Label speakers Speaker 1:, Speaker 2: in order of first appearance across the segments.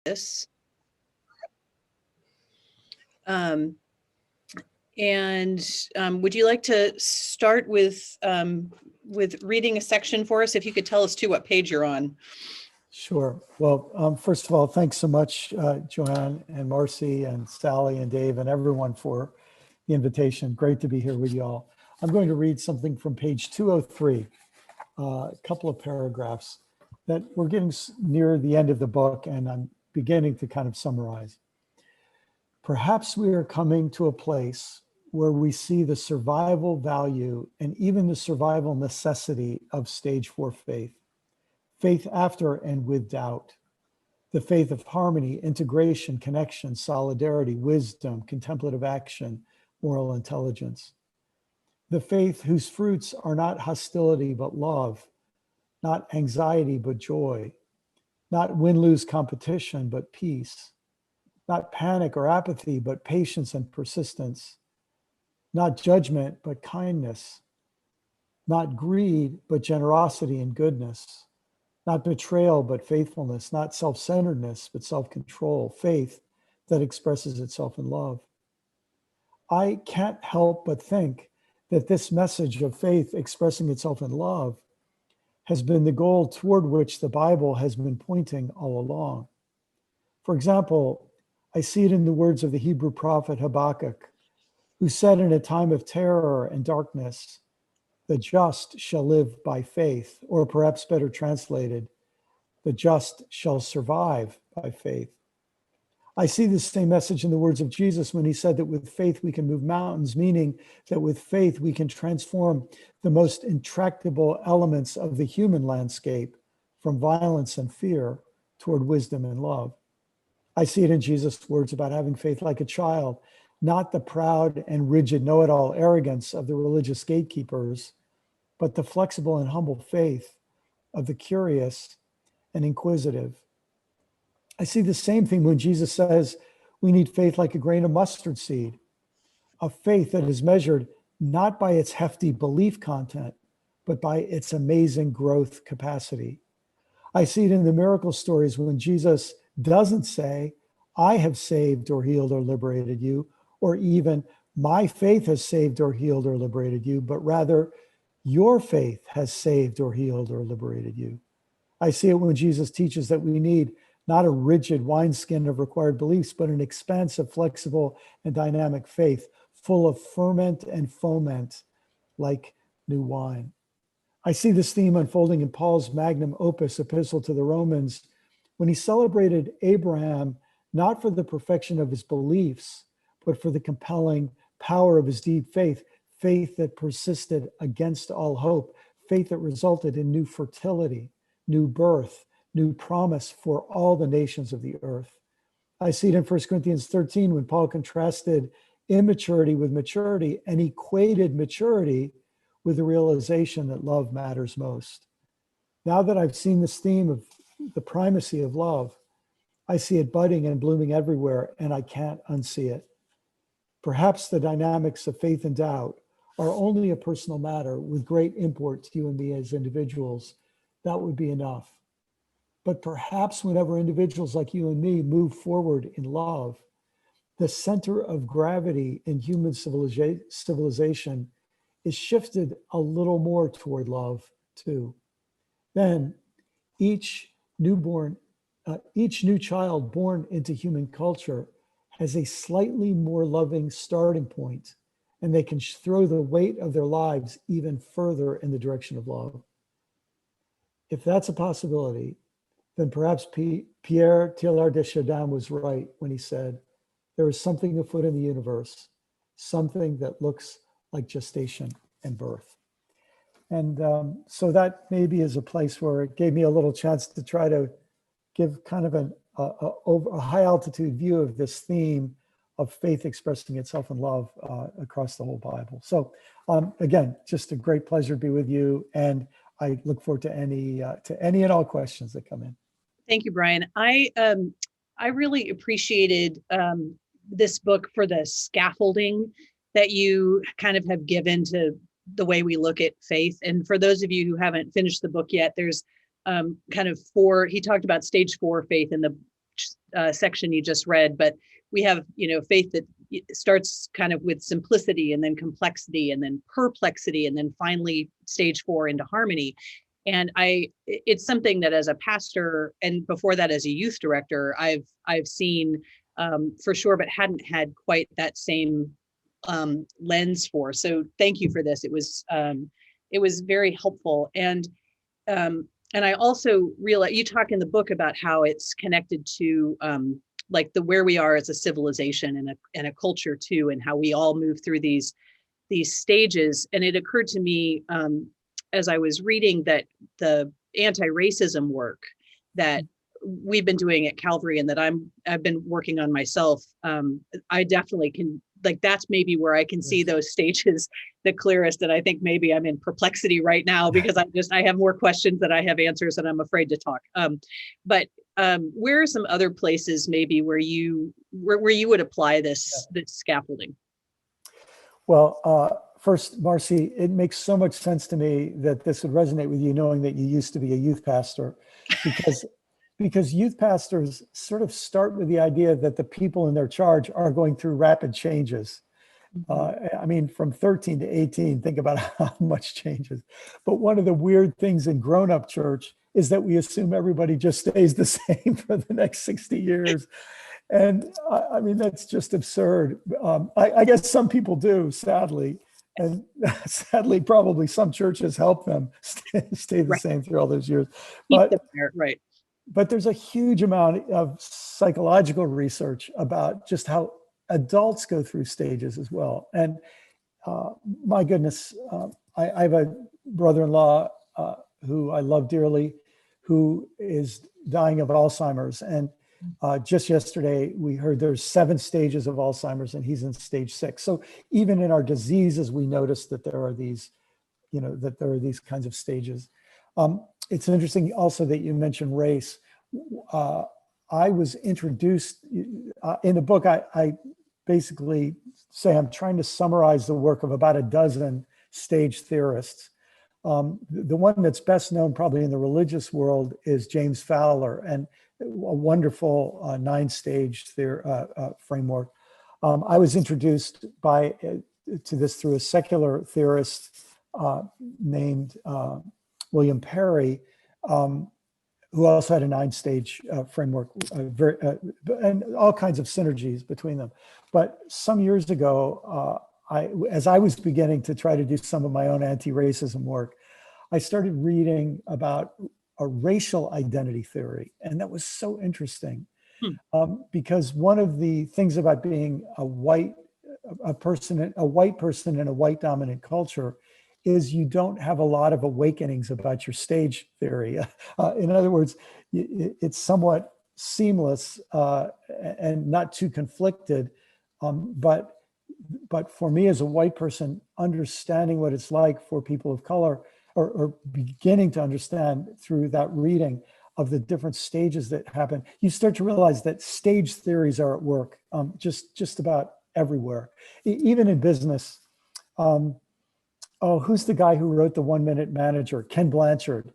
Speaker 1: this. Would you like to start with reading a section for us? If you could tell us too what page you're on.
Speaker 2: Sure. Well, first of all, thanks so much, Joanne and Marci and Sally and Dave and everyone for the invitation. Great to be here with you all. I'm going to read something from page 203, a couple of paragraphs that we're getting near the end of the book, and I'm beginning to kind of summarize. Perhaps we are coming to a place where we see the survival value and even the survival necessity of stage 4 faith. Faith after and with doubt. The faith of harmony, integration, connection, solidarity, wisdom, contemplative action, moral intelligence. The faith whose fruits are not hostility but love, not anxiety but joy, not win-lose competition but peace, not panic or apathy but patience and persistence, not judgment but kindness, not greed but generosity and goodness, not betrayal but faithfulness, not self-centeredness but self-control, faith that expresses itself in love. I can't help but think that this message of faith expressing itself in love has been the goal toward which the Bible has been pointing all along. For example, I see it in the words of the Hebrew prophet Habakkuk, who said in a time of terror and darkness, "The just shall live by faith," or perhaps better translated, "The just shall survive by faith." I see the same message in the words of Jesus when he said that with faith we can move mountains, meaning that with faith we can transform the most intractable elements of the human landscape from violence and fear toward wisdom and love. I see it in Jesus' words about having faith like a child, not the proud and rigid know-it-all arrogance of the religious gatekeepers, but the flexible and humble faith of the curious and inquisitive. I see the same thing when Jesus says we need faith like a grain of mustard seed, a faith that is measured not by its hefty belief content, but by its amazing growth capacity. I see it in the miracle stories when Jesus doesn't say, "I have saved or healed or liberated you," or even, "My faith has saved or healed or liberated you," but rather, "Your faith has saved or healed or liberated you." I see it when Jesus teaches that we need not a rigid wineskin of required beliefs, but an expansive, flexible, and dynamic faith, full of ferment and foment like new wine. I see this theme unfolding in Paul's magnum opus epistle to the Romans, when he celebrated Abraham not for the perfection of his beliefs, but for the compelling power of his deep faith, faith that persisted against all hope, faith that resulted in new fertility, new birth, new promise for all the nations of the earth. I see it in 1 Corinthians 13 when Paul contrasted immaturity with maturity and equated maturity with the realization that love matters most. Now that I've seen this theme of the primacy of love, I see it budding and blooming everywhere, and I can't unsee it. Perhaps the dynamics of faith and doubt are only a personal matter with great import to you and me as individuals. That would be enough. But perhaps whenever individuals like you and me move forward in love, the center of gravity in human civilization is shifted a little more toward love too. Then each new child born into human culture has a slightly more loving starting point, and they can throw the weight of their lives even further in the direction of love. If that's a possibility, then perhaps Pierre Teilhard de Chardin was right when he said, there is something afoot in the universe, something that looks like gestation and birth. And so that maybe is a place where it gave me a little chance to try to give kind of a high altitude view of this theme of faith expressing itself in love across the whole Bible. So again, just a great pleasure to be with you. And I look forward to any and all questions that come in.
Speaker 1: Thank you, Brian. I really appreciated this book for the scaffolding that you kind of have given to the way we look at faith. And for those of you who haven't finished the book yet, there's kind of 4, he talked about stage 4 faith in the section you just read, but we have, faith that starts kind of with simplicity and then complexity and then perplexity and then finally stage 4 into harmony. And it's something that as a pastor and before that as a youth director, I've seen for sure, but hadn't had quite that same lens for. So thank you for this. It was very helpful. And I also realize you talk in the book about how it's connected to like where we are as a civilization and a culture too, and how we all move through these stages. And it occurred to me as I was reading that the anti-racism work that we've been doing at Calvary and that I've been working on myself, I definitely can, like, that's maybe where I can see those stages the clearest. And I think maybe I'm in perplexity right now because I have more questions than I have answers and I'm afraid to talk. But where are some other places maybe where you would apply this scaffolding?
Speaker 2: Well, first, Marci, it makes so much sense to me that this would resonate with you, knowing that you used to be a youth pastor, because youth pastors sort of start with the idea that the people in their charge are going through rapid changes. I mean, from 13 to 18, think about how much changes. But one of the weird things in grown-up church is that we assume everybody just stays the same for the next 60 years. And I mean, that's just absurd. I guess some people do, sadly. And sadly, probably some churches help them stay the same through all those years.
Speaker 1: Keep them there, right.
Speaker 2: But there's a huge amount of psychological research about just how adults go through stages as well. And my goodness, I have a brother-in-law who I love dearly, who is dying of Alzheimer's. And just yesterday, we heard there's 7 stages of Alzheimer's and he's in stage 6. So even in our diseases, we notice that there are these, that there are these kinds of stages. It's interesting also that you mentioned race. I was introduced in the book, I basically say I'm trying to summarize the work of about a dozen stage theorists. The one that's best known probably in the religious world is James Fowler, and a wonderful 9-stage framework. I was introduced to this through a secular theorist named William Perry, who also had a 9-stage framework, and all kinds of synergies between them. But some years ago, as I was beginning to try to do some of my own anti-racism work, I started reading about a racial identity theory. And that was so interesting because one of the things about being a white person in a white dominant culture is you don't have a lot of awakenings about your stage theory. In other words, it's somewhat seamless and not too conflicted. But for me as a white person, understanding what it's like for people of color, or beginning to understand through that reading of the different stages that happen, you start to realize that stage theories are at work just about everywhere, even in business. Who's the guy who wrote The 1-Minute Manager? Ken Blanchard.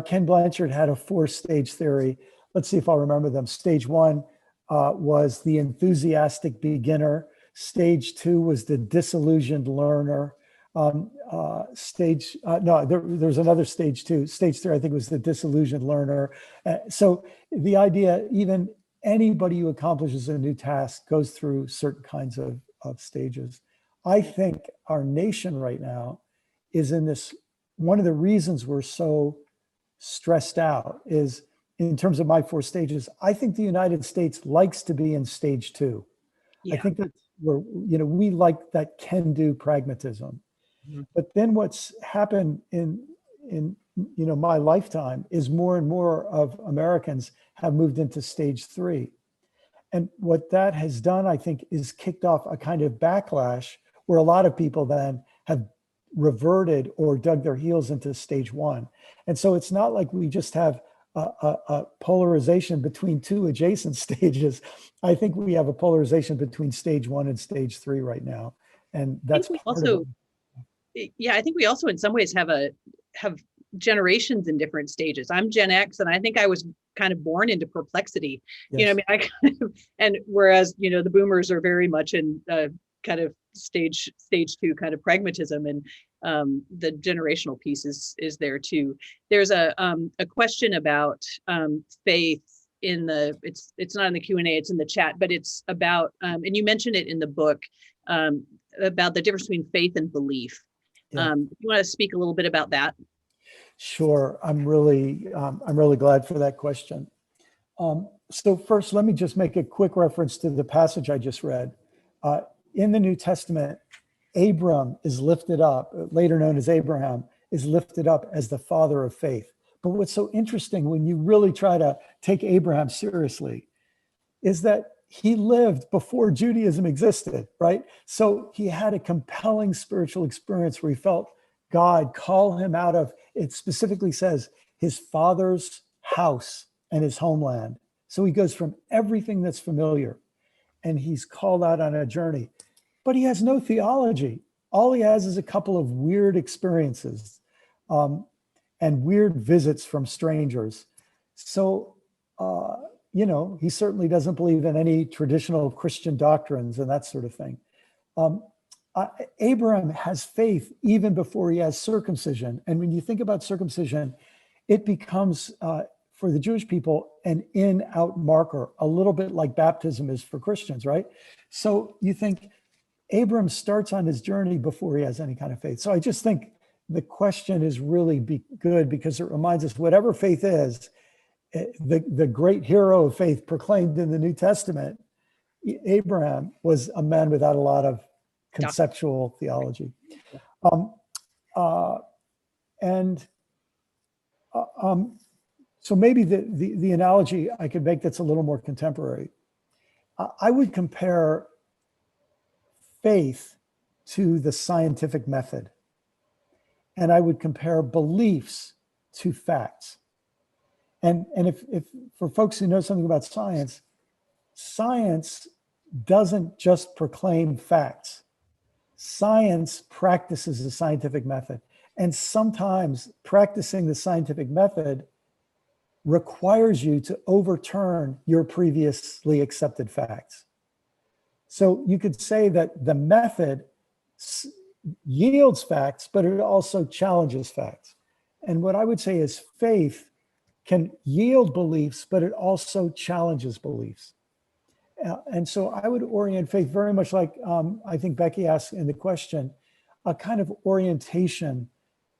Speaker 2: Ken Blanchard had a 4-stage theory. Let's see if I'll remember them. Stage 1 was the enthusiastic beginner. Stage 2 was the disillusioned learner. There's another stage 2. Stage 3, I think, was the disillusioned learner. So the idea, even anybody who accomplishes a new task goes through certain kinds of stages. I think our nation right now is in this, one of the reasons we're so stressed out is, in terms of my 4 stages, I think the United States likes to be in stage 2. Yeah. I think that we like that can-do pragmatism. Mm-hmm. But then what's happened in my lifetime is more and more of Americans have moved into stage 3. And what that has done, I think, is kicked off a kind of backlash where a lot of people then have reverted or dug their heels into stage 1. And so it's not like we just have a polarization between 2 adjacent stages. I think we have a polarization between stage 1 and stage 3 right now. And that's
Speaker 1: I think we also in some ways have generations in different stages. I'm Gen X, and I think I was kind of born into perplexity. You know,
Speaker 2: Yes.
Speaker 1: I mean, I kind of, and whereas, you know, the boomers are very much in kind of stage two kind of pragmatism, and the generational piece is there too. There's a question about faith in the, it's not in the Q&A, it's in the chat, but it's about and you mentioned it in the book, about the difference between faith and belief.
Speaker 2: Yeah.
Speaker 1: You want to speak a little bit about that?
Speaker 2: Sure. I'm really glad for that question. So first, let me just make a quick reference to the passage I just read. In the New Testament, Abram is lifted up, later known as Abraham, is lifted up as the father of faith. But what's so interesting when you really try to take Abraham seriously is that he lived before Judaism existed, right? So he had a compelling spiritual experience where he felt God call him out of, it specifically says, his father's house and his homeland. So he goes from everything that's familiar and he's called out on a journey, but he has no theology. All he has is a couple of weird experiences and weird visits from strangers. So, you know, he certainly doesn't believe in any traditional Christian doctrines and that sort of thing. Abraham has faith even before he has circumcision. And when you think about circumcision, it becomes, for the Jewish people, an in-out marker, a little bit like baptism is for Christians, right? So you think Abraham starts on his journey before he has any kind of faith. So I just think the question is really good because it reminds us whatever faith is, the great hero of faith proclaimed in the New Testament, Abraham was a man without a lot of conceptual theology. So maybe the analogy I could make that's a little more contemporary, I would compare faith to the scientific method, and I would compare beliefs to facts. And if for folks who know something about science, science doesn't just proclaim facts. Science practices the scientific method. And sometimes practicing the scientific method requires you to overturn your previously accepted facts. So you could say that the method yields facts, but it also challenges facts. And what I would say is faith can yield beliefs, but it also challenges beliefs. And so I would orient faith very much like I think Becky asked in the question, a kind of orientation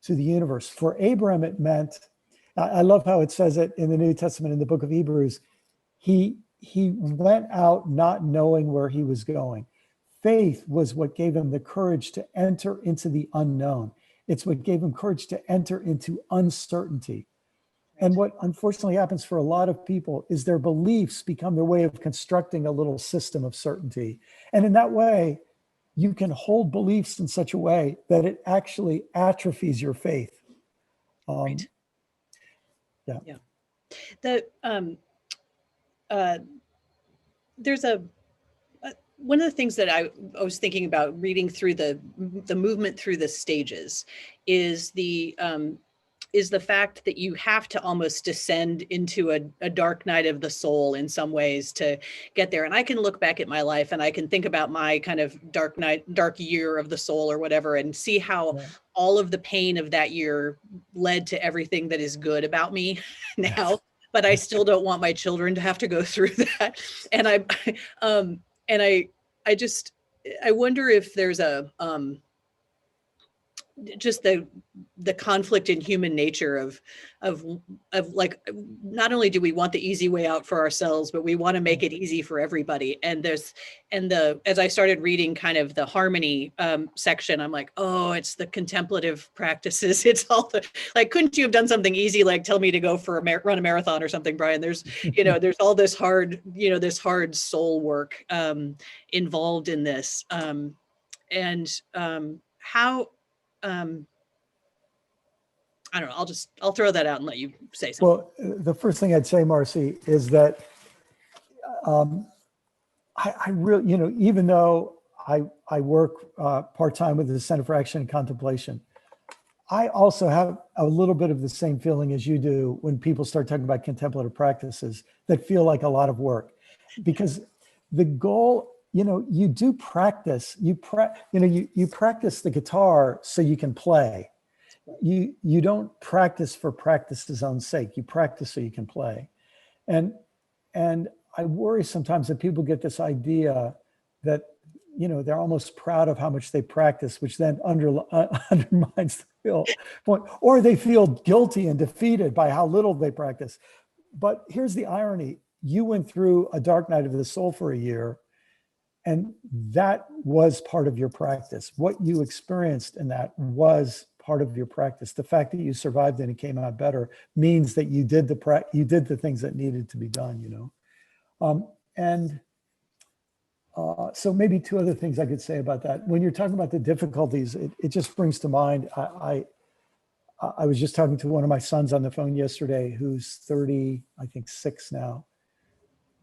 Speaker 2: to the universe. For Abraham, it meant, I love how it says it in the New Testament in the book of Hebrews, he went out not knowing where he was going. Faith was what gave him the courage to enter into the unknown. It's what gave him courage to enter into uncertainty. And what unfortunately happens for a lot of people is their beliefs become their way of constructing a little system of certainty. And in that way, you can hold beliefs in such a way that it actually atrophies your faith.
Speaker 1: Right.
Speaker 2: Yeah.
Speaker 1: Yeah. The there's one of the things that I was thinking about reading through the movement through the stages is the fact that you have to almost descend into a dark night of the soul in some ways to get there. And I can look back at my life and I can think about my kind of dark year of the soul or whatever, and see how all of the pain of that year led to everything that is good about me now. But I still don't want my children to have to go through that. And I wonder if there's just the conflict in human nature of like, not only do we want the easy way out for ourselves, but we want to make it easy for everybody. And as I started reading kind of the harmony section, I'm like, oh, it's the contemplative practices. It's all the, like, couldn't you have done something easy, like tell me to go for run a marathon or something, Brian? There's, there's all this hard, this hard soul work involved in this. How, I don't know, I'll throw that out and let you say something.
Speaker 2: Well, the first thing I'd say, Marci, is that I really, even though I work part-time with the Center for Action and Contemplation, I also have a little bit of the same feeling as you do when people start talking about contemplative practices that feel like a lot of work, because the goal, you do practice, you practice the guitar so you can play. You don't practice for practice's own sake. You practice so you can play. And I worry sometimes that people get this idea that, they're almost proud of how much they practice, which then undermines the real point, or they feel guilty and defeated by how little they practice. But here's the irony. You went through a dark night of the soul for a year, and that was part of your practice. What you experienced in that was part of your practice. The fact that you survived it and came out better means that you did the things that needed to be done, So maybe two other things I could say about that. When you're talking about the difficulties, it just brings to mind, I was just talking to one of my sons on the phone yesterday, who's 30, I think 6 now.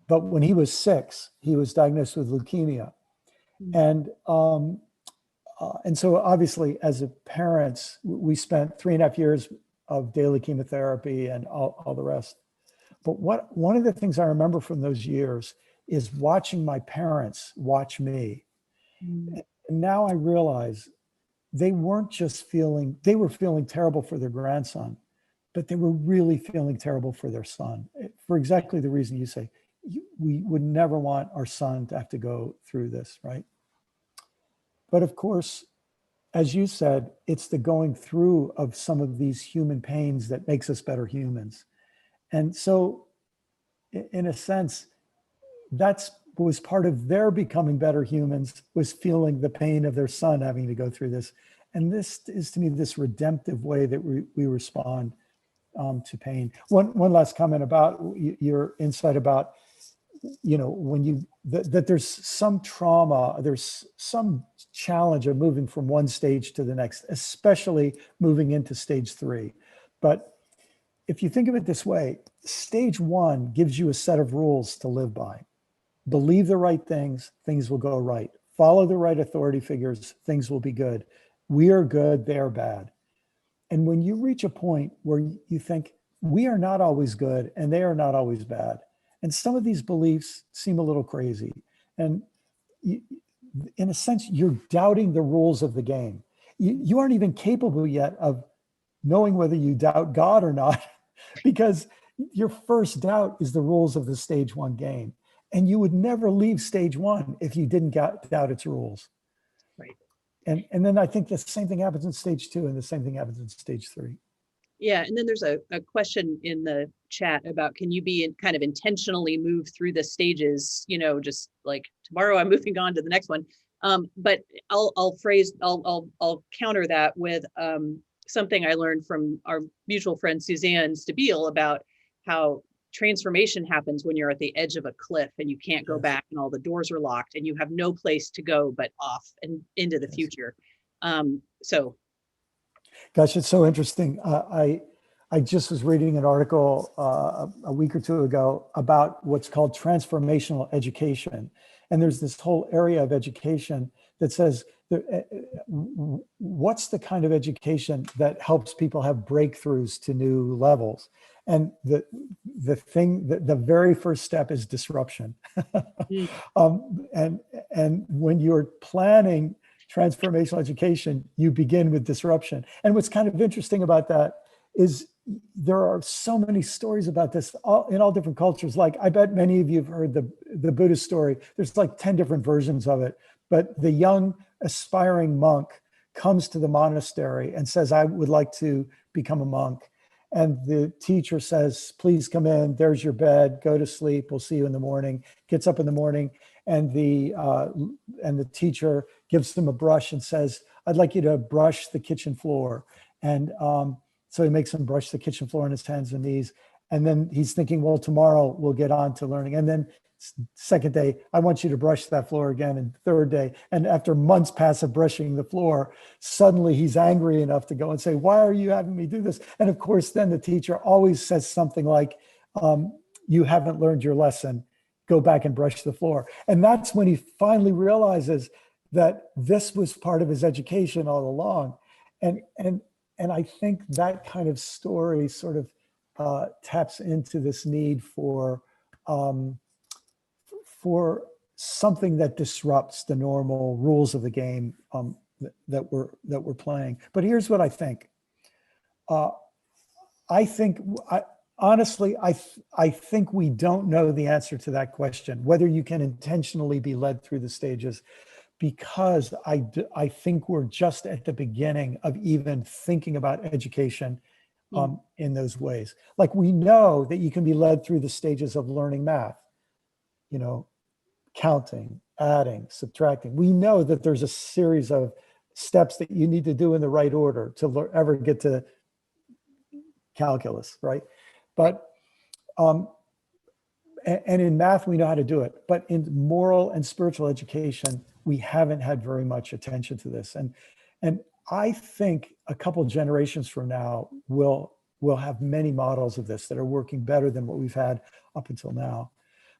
Speaker 2: But when he was 6, he was diagnosed with leukemia. And so obviously as a parents, we spent 3.5 years of daily chemotherapy and all the rest. But one of the things I remember from those years is watching my parents watch me. And now I realize they weren't just they were feeling terrible for their grandson, but they were really feeling terrible for their son, for exactly the reason you say. We would never want our son to have to go through this, right? But of course, as you said, it's the going through of some of these human pains that makes us better humans. And so in a sense, that was part of their becoming better humans, was feeling the pain of their son having to go through this. And this is, to me, this redemptive way that we respond to pain. One last comment about your insight about, that there's some trauma, there's some challenge of moving from one stage to the next, especially moving into stage 3. But if you think of it this way, stage 1 gives you a set of rules to live by. Believe the right things, things will go right. Follow the right authority figures, things will be good. We are good, they are bad. And when you reach a point where you think, we are not always good and they are not always bad, and some of these beliefs seem a little crazy, and in a sense, you're doubting the rules of the game. You aren't even capable yet of knowing whether you doubt God or not, because your first doubt is the rules of the stage 1 game. And you would never leave stage 1 if you didn't doubt its rules.
Speaker 1: Right.
Speaker 2: And then I think the same thing happens in stage 2 and the same thing happens in stage 3.
Speaker 1: Yeah. And then there's a question in the chat about, can you be kind of intentionally move through the stages, just like tomorrow I'm moving on to the next one. But I'll counter that with something I learned from our mutual friend, Suzanne Stabile, about how transformation happens when you're at the edge of a cliff and you can't go back and all the doors are locked and you have no place to go but off and into the future.
Speaker 2: Gosh, it's so interesting. I just was reading an article a week or two ago about what's called transformational education. And there's this whole area of education that says, what's the kind of education that helps people have breakthroughs to new levels? And the very first step is disruption. And when you're planning transformational education, you begin with disruption. And what's kind of interesting about that is there are so many stories about this in all different cultures. Like, I bet many of you have heard the Buddhist story. There's like 10 different versions of it. But the young aspiring monk comes to the monastery and says, I would like to become a monk. And the teacher says, please come in, there's your bed, go to sleep, we'll see you in the morning. Gets up in the morning, and the teacher gives him a brush and says, I'd like you to brush the kitchen floor. And so he makes him brush the kitchen floor on his hands and knees. And then he's thinking, well, tomorrow we'll get on to learning. And then second day, I want you to brush that floor again. And third day, and after months pass of brushing the floor, suddenly he's angry enough to go and say, why are you having me do this? And of course, then the teacher always says something like, you haven't learned your lesson, go back and brush the floor. And that's when he finally realizes that this was part of his education all along. And and I think that kind of story sort of taps into this need um, for something that disrupts the normal rules of the game that we're playing. But here's what I think. I think, honestly, I think we don't know the answer to that question, whether you can intentionally be led through the stages, because I think we're just at the beginning of even thinking about education in those ways. Like, we know that you can be led through the stages of learning math, you know, counting, adding, subtracting. We know that there's a series of steps that you need to do in the right order to ever get to calculus, right? But and in math, we know how to do it. But in moral and spiritual education, we haven't had very much attention to this. And I think a couple of generations from now, we'll have many models of this that are working better than what we've had up until now.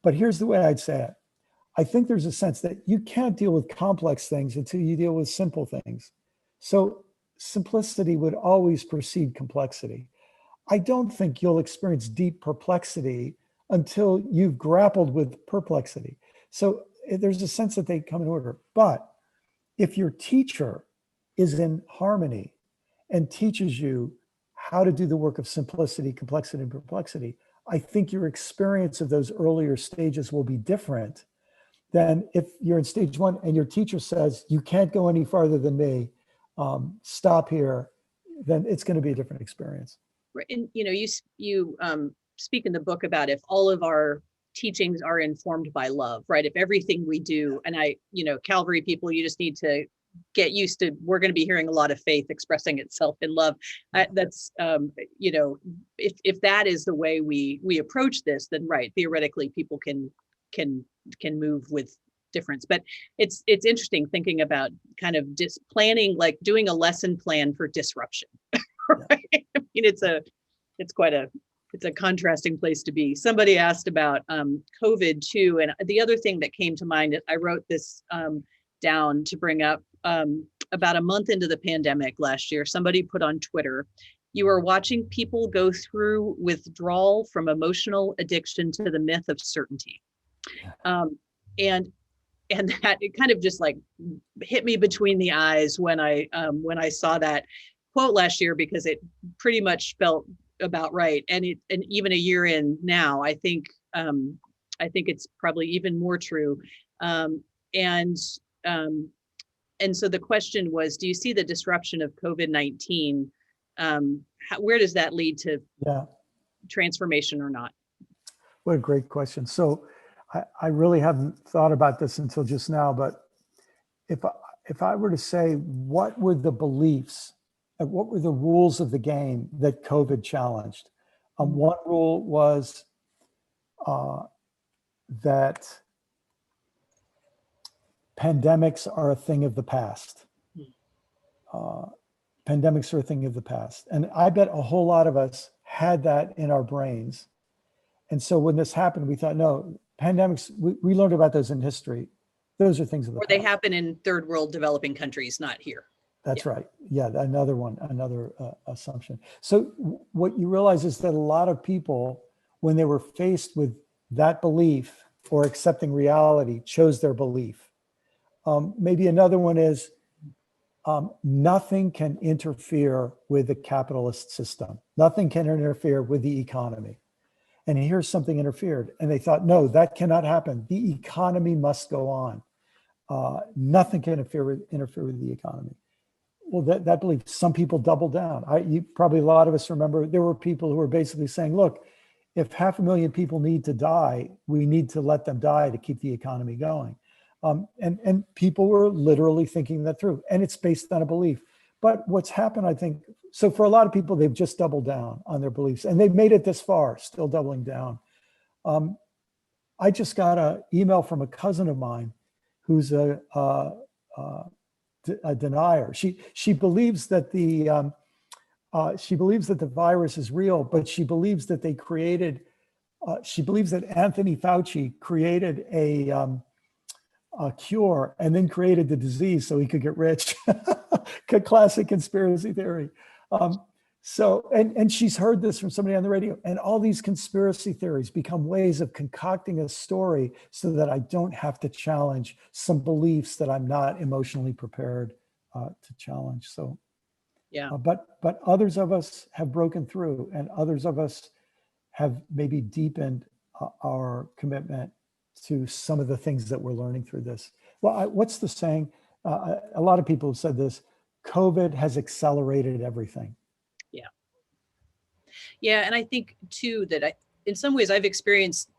Speaker 2: But here's the way I'd say it. I think there's a sense that you can't deal with complex things until you deal with simple things. So simplicity would always precede complexity. I don't think you'll experience deep perplexity until you've grappled with perplexity. So there's a sense that they come in order. But if your teacher is in harmony and teaches you how to do the work of simplicity, complexity, and perplexity, I think your experience of those earlier stages will be different than if you're in stage one and your teacher says, you can't go any farther than me, stop here, then it's going to be a different experience.
Speaker 1: And you speak in the book about if all of our teachings are informed by love, right? If everything we do, and Calvary people, you just need to get used to, we're going to be hearing a lot of faith expressing itself in love. That's if that is the way we approach this, then right, theoretically people can move with difference. But it's interesting thinking about kind of planning, like doing a lesson plan for disruption. Right? I mean, it's a contrasting place to be. Somebody asked about COVID too, and the other thing that came to mind, I wrote this down to bring up. About a month into the pandemic last year, somebody put on Twitter, you are watching people go through withdrawal from emotional addiction to the myth of certainty. And that, it kind of just like hit me between the eyes when I saw that quote last year, because it pretty much felt about right. And even a year in now, I think it's probably even more true. And so the question was, do you see the disruption of COVID-19? Where does that lead to transformation or not?
Speaker 2: What a great question. So I really haven't thought about this until just now, but if I were to say, what were the beliefs, what were the rules of the game that COVID challenged? One rule was that pandemics are a thing of the past. Pandemics are a thing of the past. And I bet a whole lot of us had that in our brains. And so when this happened, we thought, no, pandemics, we learned about those in history. Those are things of the past.
Speaker 1: Or they happen in third world developing countries, not here.
Speaker 2: That's right. Yeah, another assumption. So what you realize is that a lot of people, when they were faced with that belief or accepting reality, chose their belief. Maybe another one is nothing can interfere with the capitalist system. Nothing can interfere with the economy. And here's something interfered. And they thought, no, that cannot happen. The economy must go on. Nothing can interfere with the economy. Well, that belief, some people doubled down. Probably a lot of us remember there were people who were basically saying, look, if 500,000 people need to die, we need to let them die to keep the economy going. And people were literally thinking that through, and it's based on a belief. But what's happened, I think, so for a lot of people, they've just doubled down on their beliefs, and they've made it this far, still doubling down. I just got an email from a cousin of mine who's a denier. She believes that the virus is real, but she believes that they created. She believes that Anthony Fauci created a cure and then created the disease so he could get rich. Classic conspiracy theory. So, and she's heard this from somebody on the radio, and all these conspiracy theories become ways of concocting a story so that I don't have to challenge some beliefs that I'm not emotionally prepared to challenge. So,
Speaker 1: Yeah.
Speaker 2: But others of us have broken through, and others of us have maybe deepened our commitment to some of the things that we're learning through this. Well, what's the saying? A lot of people have said this: COVID has accelerated everything.
Speaker 1: Yeah. Yeah. And I think too that in some ways I've experienced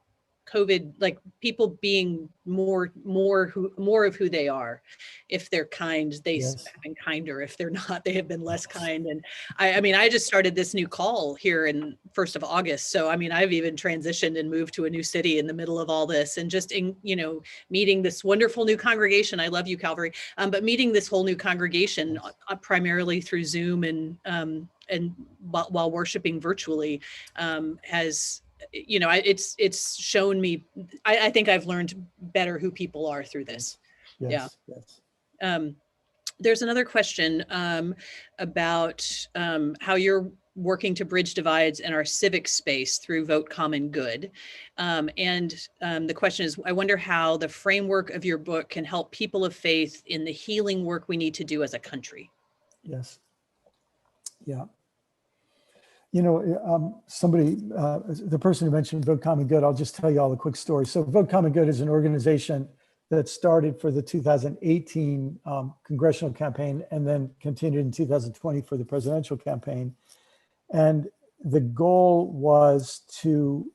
Speaker 1: COVID, like people being more of who they are. If they're kind, they
Speaker 2: Yes.
Speaker 1: have been kinder. If they're not, they have been less kind. And I mean, I just started this new call here in 1st of August. So, I mean, I've even transitioned and moved to a new city in the middle of all this, and just meeting this wonderful new congregation. I love you, Calvary. But meeting this whole new congregation primarily through Zoom and while worshiping virtually has, it's shown me, I think I've learned better who people are through this.
Speaker 2: Yes.
Speaker 1: Yeah.
Speaker 2: Yes.
Speaker 1: There's another question about how you're working to bridge divides in our civic space through Vote Common Good. The question is, I wonder how the framework of your book can help people of faith in the healing work we need to do as a country.
Speaker 2: Yes. Yeah. Somebody, the person who mentioned Vote Common Good, I'll just tell you all a quick story. So Vote Common Good is an organization that started for the 2018 congressional campaign and then continued in 2020 for the presidential campaign. And the goal was to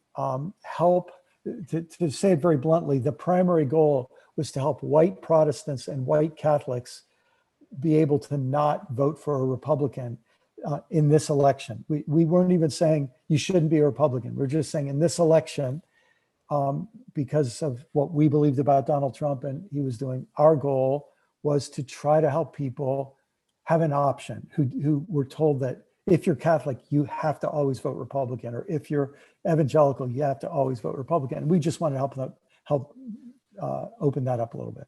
Speaker 2: help, to say it very bluntly, the primary goal was to help white Protestants and white Catholics be able to not vote for a Republican in this election. We weren't even saying you shouldn't be a Republican. We're just saying in this election, because of what we believed about Donald Trump and he was doing, our goal was to try to help people have an option who were told that if you're Catholic, you have to always vote Republican, or if you're evangelical, you have to always vote Republican. And we just want to help open that up a little bit.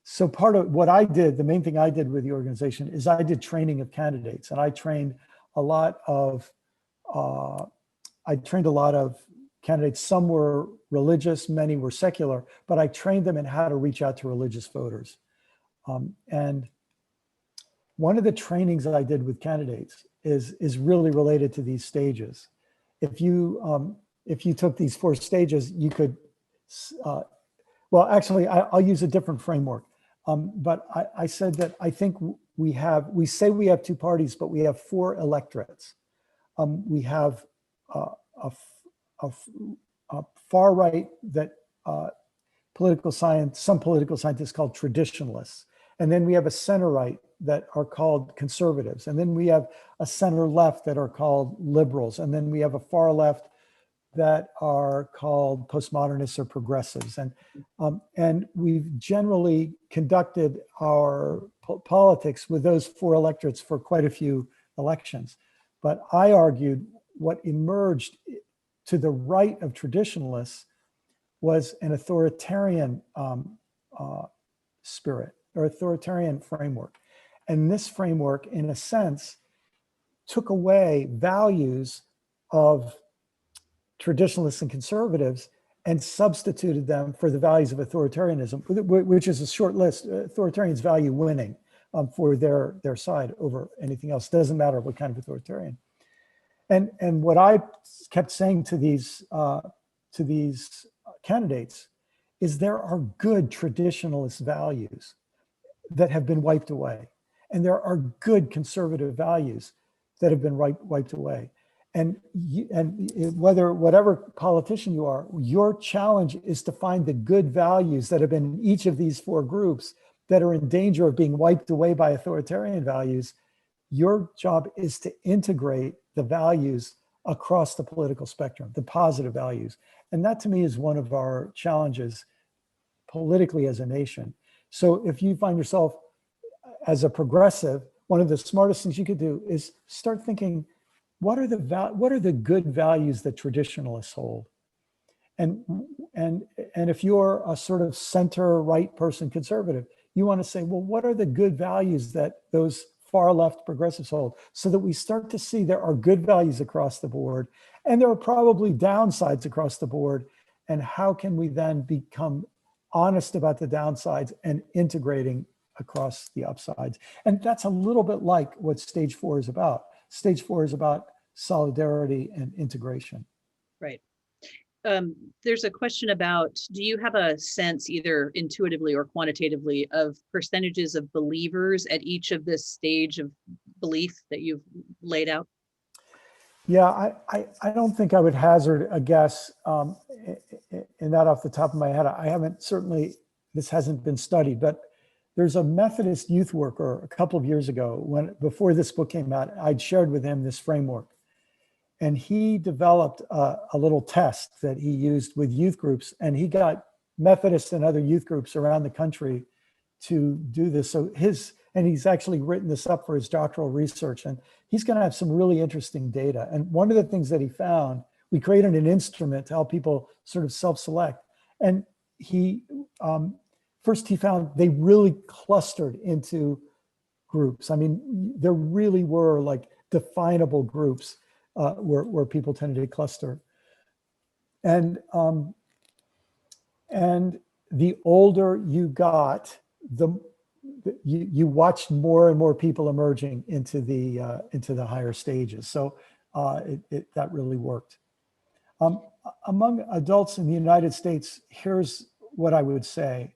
Speaker 2: So part of what I did, the main thing I did with the organization is I did training of candidates, and I trained a lot of candidates. Some were religious, many were secular, but I trained them in how to reach out to religious voters. And one of the trainings that I did with candidates is really related to these stages. If you took these 4 stages, you could, well, actually, I'll use a different framework. But I said that I think we say we have 2 parties, but we have 4 electorates. We have a far right that some political scientists call traditionalists. And then we have a center right that are called conservatives. And then we have a center left that are called liberals. And then we have a far left that are called postmodernists or progressives. And we've generally conducted our politics with those 4 electorates for quite a few elections. But I argued what emerged to the right of traditionalists was an authoritarian spirit or authoritarian framework. And this framework, in a sense, took away values of traditionalists and conservatives and substituted them for the values of authoritarianism, which is a short list. Authoritarians value winning for their side over anything else. Doesn't matter what kind of authoritarian. And what I kept saying to these candidates is there are good traditionalist values that have been wiped away, and there are good conservative values that have been wiped away. And whatever politician you are, your challenge is to find the good values that have been in each of these 4 groups that are in danger of being wiped away by authoritarian values. Your job is to integrate the values across the political spectrum, the positive values. And that to me is one of our challenges politically as a nation. So if you find yourself as a progressive, one of the smartest things you could do is start thinking, what are the good values that traditionalists hold? And if you're a sort of center right person, conservative, you want to say, well, what are the good values that those far left progressives hold, so that we start to see there are good values across the board, and there are probably downsides across the board. And how can we then become honest about the downsides and integrating across the upsides? And that's a little bit like what stage 4 is about. Stage 4 is about solidarity and integration.
Speaker 1: Right. There's a question about, do you have a sense, either intuitively or quantitatively, of percentages of believers at each of this stage of belief that you've laid out?
Speaker 2: Yeah, I don't think I would hazard a guess in that off the top of my head. I haven't, certainly this hasn't been studied, but there's a Methodist youth worker a couple of years ago, before this book came out, I'd shared with him this framework. And he developed a little test that he used with youth groups, and he got Methodists and other youth groups around the country to do this. So he's actually written this up for his doctoral research, and he's going to have some really interesting data. And one of the things that he found, we created an instrument to help people sort of self-select. And first he found they really clustered into groups. I mean, there really were like definable groups where people tended to cluster. And the older you got, you watched more and more people emerging into the higher stages. So that really worked. Among adults in the United States, here's what I would say.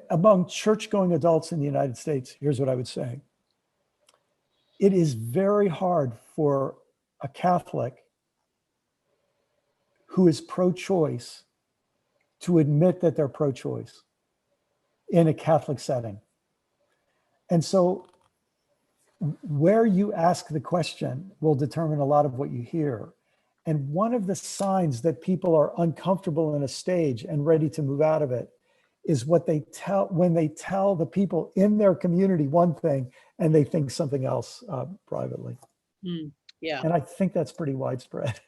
Speaker 2: Among church-going adults in the United States, here's what I would say. It is very hard for a Catholic who is pro-choice to admit that they're pro-choice in a Catholic setting. And so where you ask the question will determine a lot of what you hear. And one of the signs that people are uncomfortable in a stage and ready to move out of it is when they tell the people in their community one thing and they think something else privately.
Speaker 1: Yeah.
Speaker 2: And I think that's pretty widespread.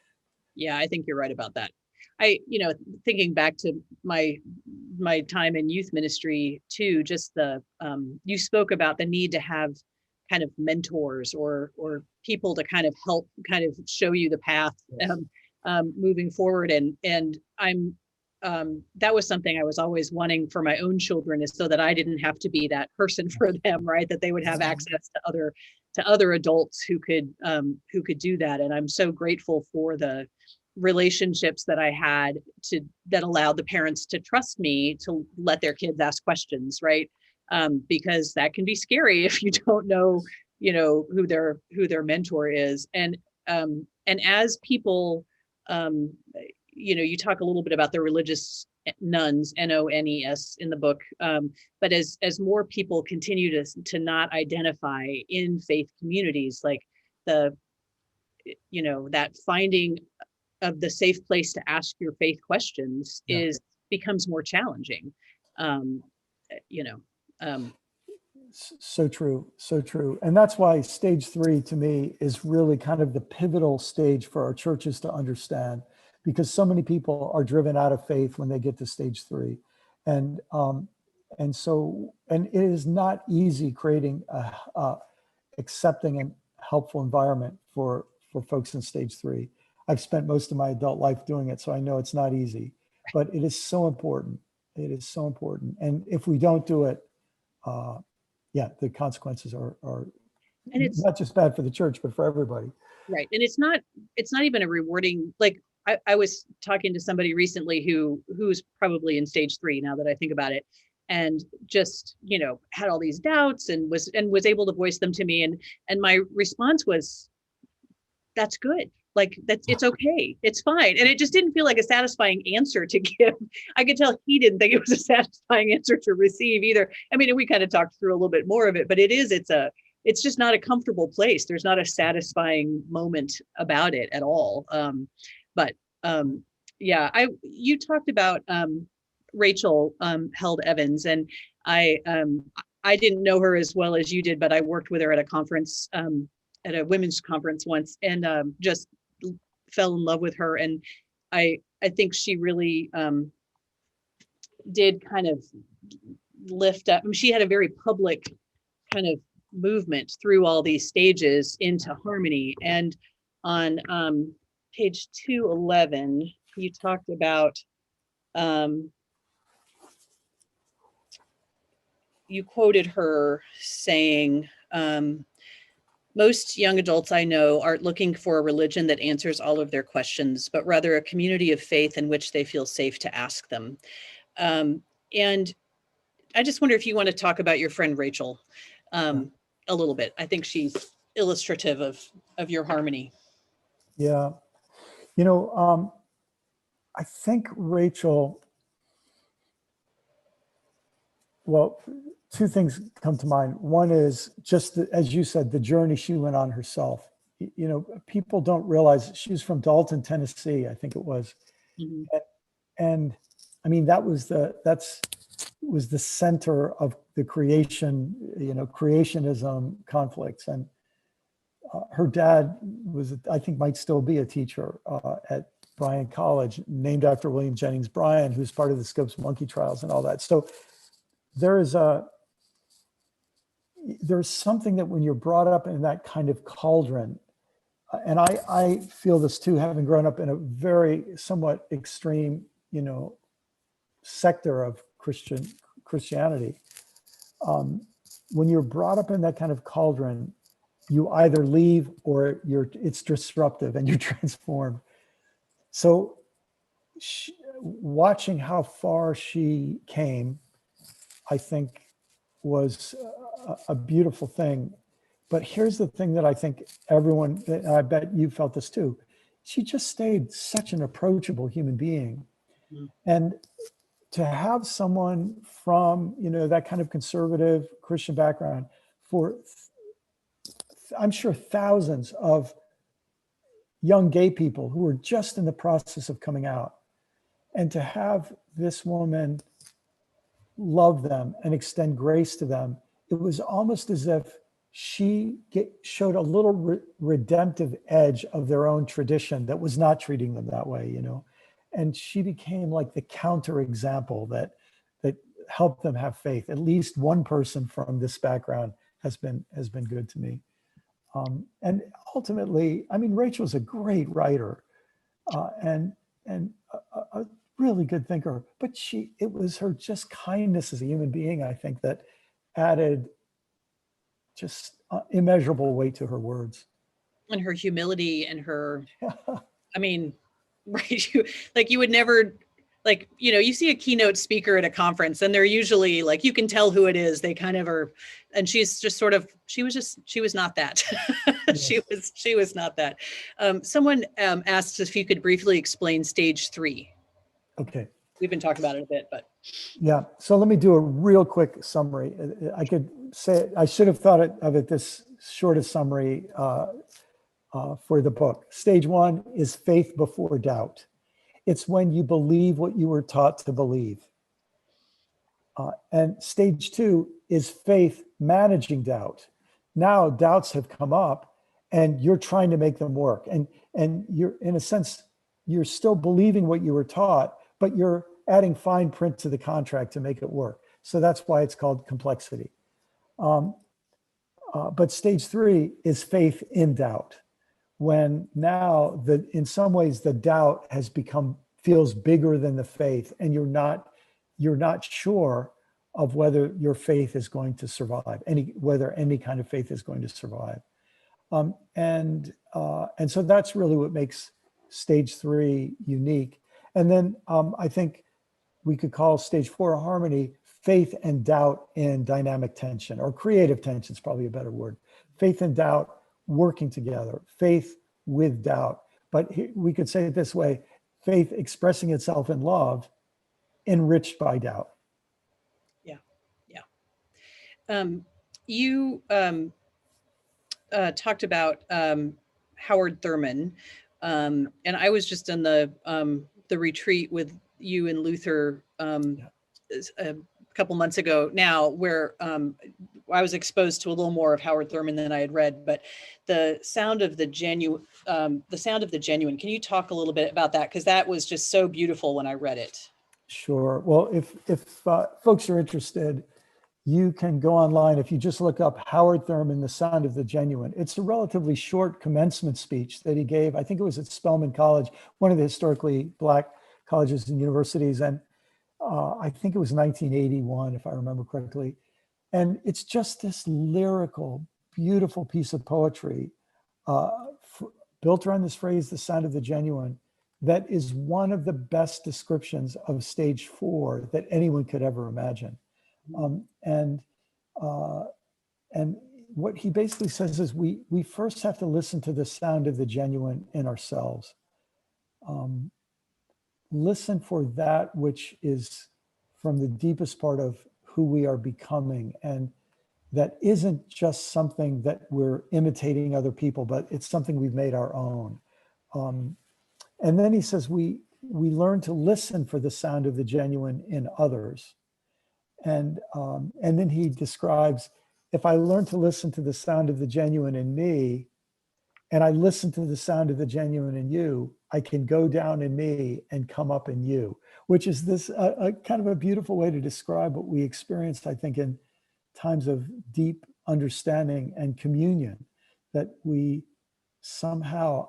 Speaker 1: Yeah, I think you're right about that. Thinking back to my time in youth ministry too, just you spoke about the need to have kind of mentors or people to kind of help kind of show you the path. Yes. Moving forward. And I'm that was something I was always wanting for my own children, is so that I didn't have to be that person for them, right? That they would have access to other adults who could do that. And I'm so grateful for the relationships that I had that allowed the parents to trust me to let their kids ask questions, right? Because that can be scary if you don't know, who their mentor is. And as people, you talk a little bit about the religious nuns, NONES, in the book, but as more people continue to not identify in faith communities, like that finding of the safe place to ask your faith questions becomes more challenging.
Speaker 2: So true. And that's why stage 3 to me is really kind of the pivotal stage for our churches to understand, because so many people are driven out of faith when they get to stage 3. And it is not easy creating a accepting and helpful environment for folks in stage 3. I've spent most of my adult life doing it, so I know it's not easy, but it is so important. It is so important. And if we don't do it, the consequences are and it's not just bad for the church, but for everybody.
Speaker 1: Right. And it's not even a rewarding, like I was talking to somebody recently who's probably in stage 3 now that I think about it, and just, had all these doubts and was able to voice them to me. And my response was, that's good. Like, it's okay. It's fine. And it just didn't feel like a satisfying answer to give. I could tell he didn't think it was a satisfying answer to receive either. I mean, we kind of talked through a little bit more of it, but it's just not a comfortable place. There's not a satisfying moment about it at all. You talked about Rachel Held Evans, and I didn't know her as well as you did, but I worked with her at a conference, at a women's conference once, and just fell in love with her. And I think she really did kind of lift up. I mean, she had a very public kind of movement through all these stages into harmony. And on page 211, you talked about, you quoted her saying, most young adults I know aren't looking for a religion that answers all of their questions, but rather a community of faith in which they feel safe to ask them. And I just wonder if you want to talk about your friend Rachel a little bit. I think she's illustrative of your harmony.
Speaker 2: Yeah. I think Rachel, well, two things come to mind. One is just, as you said, the journey she went on herself. People don't realize she was from Dalton, Tennessee, I think it was.
Speaker 1: Mhm.
Speaker 2: And I mean, that was the center of the creationism conflicts. And her dad was, I think, might still be a teacher at Bryan College, named after William Jennings Bryan, who's part of the Scopes monkey trials and all that. So there's something that when you're brought up in that kind of cauldron, and I feel this too, having grown up in a very somewhat extreme, sector of Christianity. When you're brought up in that kind of cauldron, you either leave or it's disruptive and you're transformed. So watching how far she came, I think, was a beautiful thing. But here's the thing that I think everyone, and I bet you felt this too, she just stayed such an approachable human being.
Speaker 1: Mm.
Speaker 2: And to have someone from, that kind of conservative Christian background for, I'm sure, thousands of young gay people who were just in the process of coming out, and to have this woman love them and extend grace to them, it was almost as if she showed a little redemptive edge of their own tradition that was not treating them that way, and she became like the counter example that helped them have faith. At least one person from this background has been good to me. And ultimately, I mean, Rachel's a great writer and a really good thinker, but it was her just kindness as a human being, I think, that added just immeasurable weight to her words.
Speaker 1: And her humility and her, I mean, right, you would never, you see a keynote speaker at a conference and they're usually like, you can tell who it is. They kind of are, and she's just sort of, she was not that. Yes. She was not that. Someone asked if you could briefly explain stage 3.
Speaker 2: Okay.
Speaker 1: We've been talking about it a bit, but.
Speaker 2: Yeah, so let me do a real quick summary. I could say, I should have thought of it this shortest summary for the book. Stage 1 is faith before doubt. It's when you believe what you were taught to believe. And stage 2 is faith managing doubt. Now doubts have come up and you're trying to make them work. And you're, in a sense, you're still believing what you were taught, but you're adding fine print to the contract to make it work. So that's why it's called complexity. But stage 3 is faith in doubt, when now in some ways the doubt has feels bigger than the faith, and you're not sure of whether your faith is going to survive, whether any kind of faith is going to survive. And so that's really what makes stage 3 unique. And then I think we could call stage 4 harmony, faith and doubt in dynamic tension, or creative tension is probably a better word. Faith and doubt working together, faith with doubt. But we could say it this way: faith expressing itself in love, enriched by doubt.
Speaker 1: Yeah, yeah. You talked about Howard Thurman, and I was just in the retreat with you and Luther a couple months ago now, where I was exposed to a little more of Howard Thurman than I had read. But the sound of the genuine, Can you talk a little bit about that? Because that was just so beautiful when I read it.
Speaker 2: Sure. Well, if folks are interested, you can go online. If you just look up Howard Thurman, The Sound of the Genuine, it's a relatively short commencement speech that he gave. I think it was at Spelman College, one of the historically Black colleges and universities. And I think it was 1981, if I remember correctly. And it's just this lyrical, beautiful piece of poetry uh, built around this phrase, the sound of the genuine, that is one of the best descriptions of stage 4 that anyone could ever imagine. Um, and uh, and what he basically says is we first have to listen to the sound of the genuine in ourselves. Listen for that which is from the deepest part of who we are becoming, and that isn't just something that we're imitating other people, but it's something we've made our own. And then he says we learn to listen for the sound of the genuine in others. And then he describes, if I learn to listen to the sound of the genuine in me, and I listen to the sound of the genuine in you, I can go down in me and come up in you, which is this a kind of a beautiful way to describe what we experienced, I think, in times of deep understanding and communion, that we somehow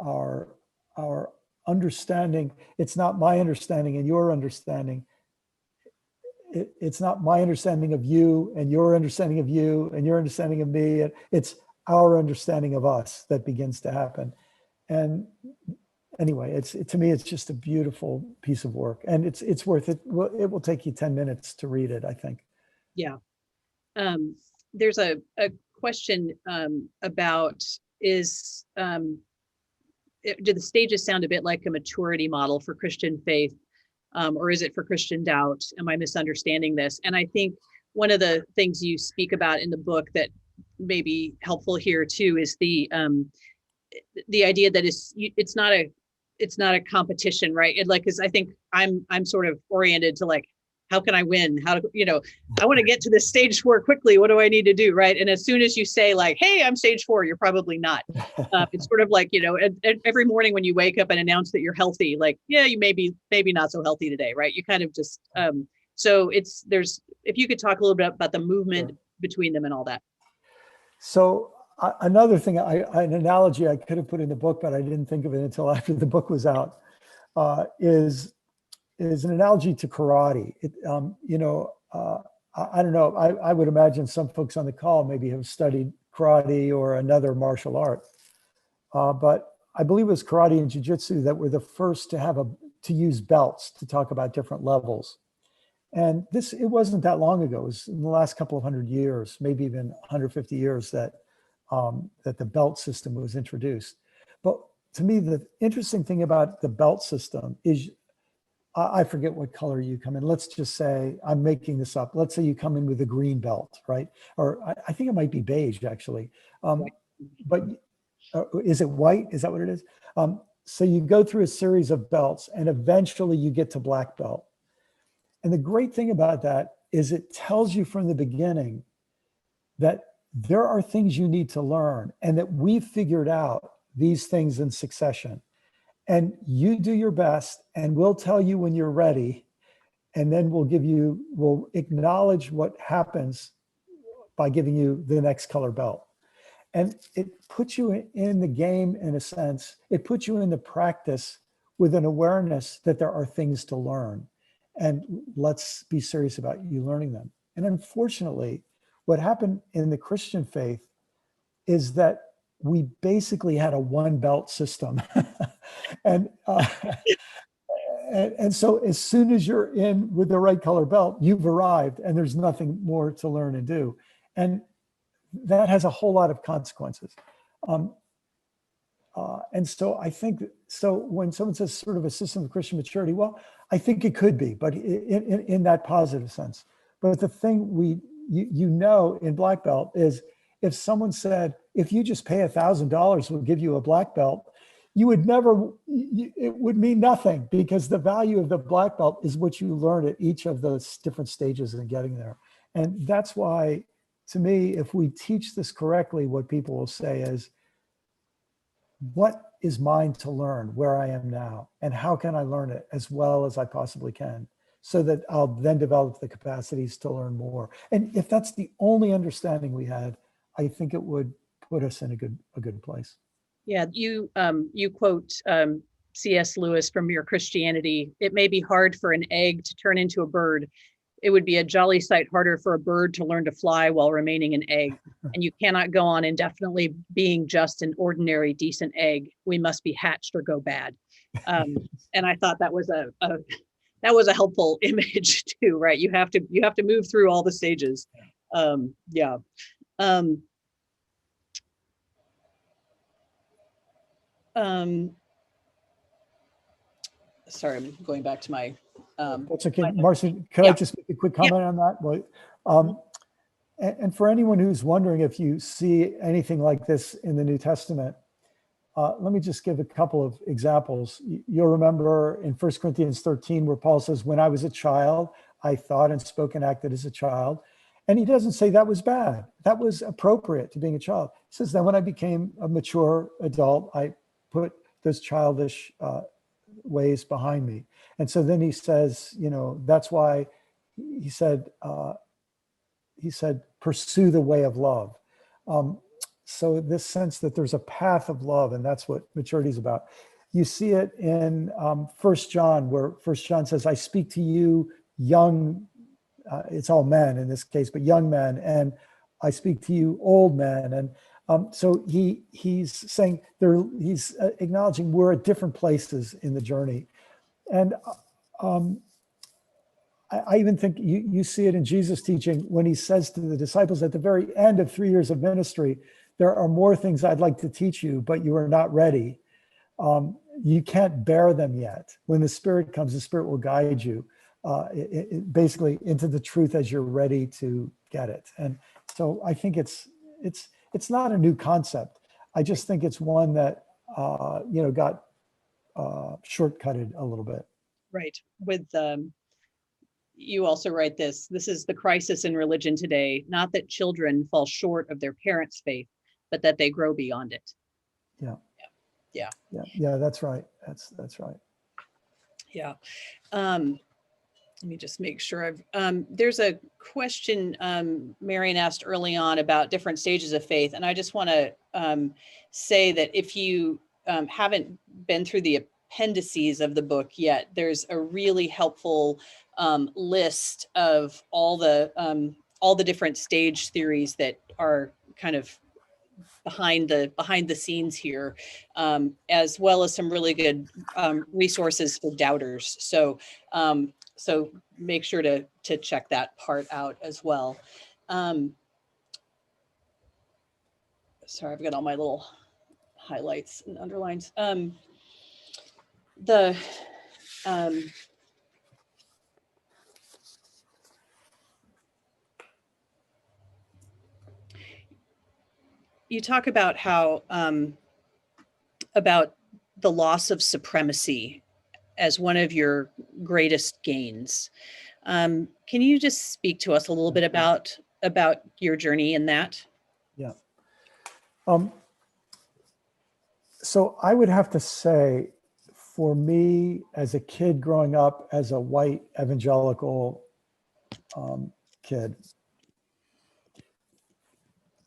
Speaker 2: our understanding, it's not my understanding and your understanding. It's not my understanding of you and your understanding of you and your understanding of me. It's our understanding of us that begins to happen. And anyway, to me, it's just a beautiful piece of work, and it's worth it. It will take you 10 minutes to read it, I think.
Speaker 1: Yeah. There's a question about do the stages sound a bit like a maturity model for Christian faith, or is it for Christian doubt? Am I misunderstanding this? And I think one of the things you speak about in the book that may be helpful here too is the idea that it's not a competition, right? Because I think I'm sort of oriented to like, how can I win? I want to get to this stage 4 quickly. What do I need to do? Right. And as soon as you say like, hey, I'm stage 4, you're probably not. It's sort of like, every morning when you wake up and announce that you're healthy, like, yeah, you may be maybe not so healthy today. Right. You kind of just, so if you could talk a little bit about the movement between them and all that.
Speaker 2: So another thing, an analogy I could have put in the book, but I didn't think of it until after the book was out, is an analogy to karate. I don't know. I would imagine some folks on the call maybe have studied karate or another martial art, but I believe it was karate and jiu-jitsu that were the first to use belts to talk about different levels. And it wasn't that long ago. It was in the last couple of 100 years, maybe even 150 years, that the belt system was introduced. But to me, the interesting thing about the belt system is, I forget what color you come in. Let's just say, I'm making this up. Let's say you come in with a green belt, right? Or I think it might be beige, actually. But is it white? Is that what it is? So you go through a series of belts, and eventually you get to black belt. And the great thing about that is it tells you from the beginning that there are things you need to learn, and that we've figured out these things in succession. And you do your best, and we'll tell you when you're ready. And then we'll acknowledge what happens by giving you the next color belt. And it puts you in the game, in a sense. It puts you in the practice with an awareness that there are things to learn. And let's be serious about you learning them. And unfortunately, what happened in the Christian faith is that we basically had a one belt system. and so as soon as you're in with the right color belt, you've arrived, and there's nothing more to learn and do. And that has a whole lot of consequences. And so I think, so when someone says sort of a system of Christian maturity, well, I think it could be, but in that positive sense. But the thing in black belt is, if someone said, if you just pay $1,000, we'll give you a black belt, it would mean nothing, because the value of the black belt is what you learn at each of those different stages in getting there. And that's why, to me, if we teach this correctly, what people will say is, what is mine to learn where I am now? And how can I learn it as well as I possibly can? so that I'll then develop the capacities to learn more. And if that's the only understanding we had, I think it would put us in a good place.
Speaker 1: Yeah, you quote C.S. Lewis from Mere Christianity. It may be hard for an egg to turn into a bird. It would be a jolly sight harder for a bird to learn to fly while remaining an egg. And you cannot go on indefinitely being just an ordinary, decent egg. We must be hatched or go bad. And I thought that was a helpful image too, right? You have to move through all the stages. Yeah. Sorry, I'm going back to my.
Speaker 2: That's okay, Marci. Could I just make a quick comment on that? Well, and for anyone who's wondering if you see anything like this in the New Testament, let me just give a couple of examples. You'll remember in 1 Corinthians 13, where Paul says, when I was a child, I thought and spoke and acted as a child. And he doesn't say that was bad. That was appropriate to being a child. He says, then when I became a mature adult, I put those childish ways behind me. And so then he says, that's why he said, pursue the way of love. So this sense that there's a path of love, and that's what maturity is about. You see it in 1 John, where 1 John says, I speak to you young, it's all men in this case, but young men, and I speak to you old men. And so he's saying he's acknowledging we're at different places in the journey. And I even think you see it in Jesus' teaching when he says to the disciples at the very end of 3 years of ministry, there are more things I'd like to teach you, but you are not ready. You can't bear them yet. When the Spirit comes, the Spirit will guide you basically into the truth as you're ready to get it. And so I think it's not a new concept. I just think it's one that got shortcutted a little bit.
Speaker 1: Right. With you also write this is the crisis in religion today, not that children fall short of their parents' faith, but that they grow beyond it. Yeah,
Speaker 2: that's right. That's right.
Speaker 1: Yeah. Let me just make sure there's a question Marion asked early on about different stages of faith. And I just want to say that if you haven't been through the appendices of the book yet, there's a really helpful list of all the different stage theories that are kind of behind the scenes here, as well as some really good resources for doubters. So make sure to check that part out as well. Sorry, I've got all my little highlights and underlines. You talk about how about the loss of supremacy as one of your greatest gains. Can you just speak to us a little bit about your journey in that?
Speaker 2: Yeah. So I would have to say, for me as a kid growing up as a white evangelical kid,